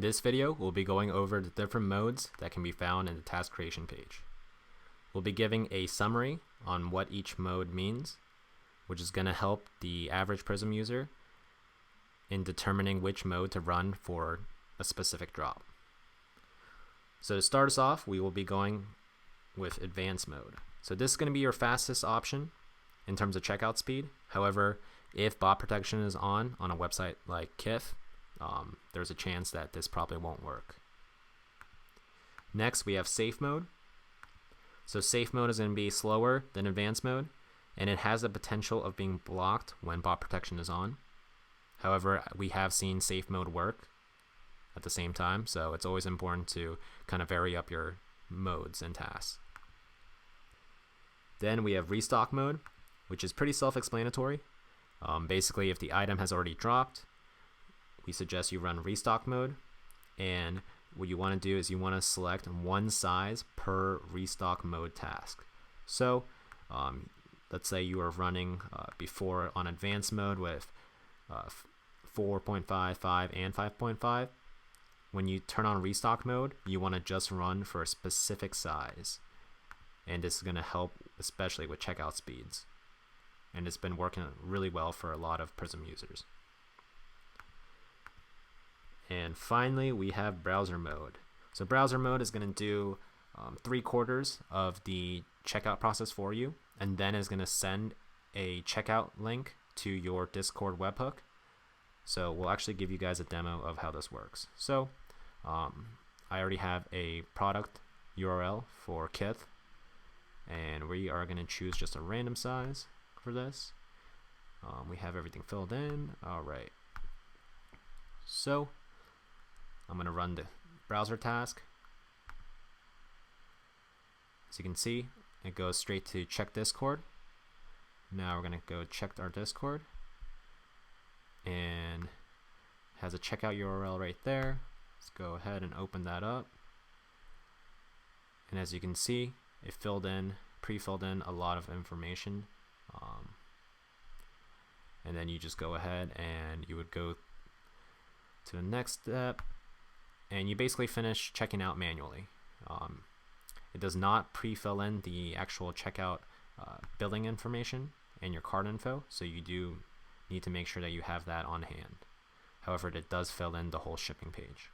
this video, we'll be going over the different modes that can be found in the task creation page. We'll be giving a summary on what each mode means, which is going to help the average Prism user in determining which mode to run for a specific drop. So to start us off, we will be going with advanced mode. So this is going to be your fastest option in terms of checkout speed. However, if bot protection is on a website like KIF, there's a chance that this probably won't work. Next, we have safe mode. So safe mode is going to be slower than advanced mode, and it has the potential of being blocked when bot protection is on. However, we have seen safe mode work at the same time, so it's always important to kind of vary up your modes and tasks. Then we have restock mode, which is pretty self-explanatory. Basically, if the item has already dropped, we suggest you run restock mode, and what you want to do is you want to select one size per restock mode task. So let's say you are running before on advanced mode with 4.5, 5, and 5.5. When you turn on restock mode, you want to just run for a specific size, and this is going to help especially with checkout speeds, and it's been working really well for a lot of Prism users. And finally, we have browser mode. So browser mode is going to do 3/4 of the checkout process for you, and then is going to send a checkout link to your Discord webhook. So we'll actually give you guys a demo of how this works. So I already have a product URL for Kith, and we are going to choose just a random size for this. We have everything filled in. All right. So I'm going to run the browser task. As you can see, it goes straight to check Discord. Now we're going to go check our Discord, and has a checkout URL right there. Let's go ahead and open that up. And as you can see, it pre-filled in a lot of information. And then you just go ahead and you would go to the next step, and you basically finish checking out manually. It does not pre-fill in the actual checkout billing information and your card info, so you do need to make sure that you have that on hand. However, it does fill in the whole shipping page.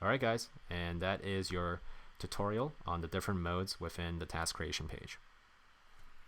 Alright guys, and that is your tutorial on the different modes within the task creation page.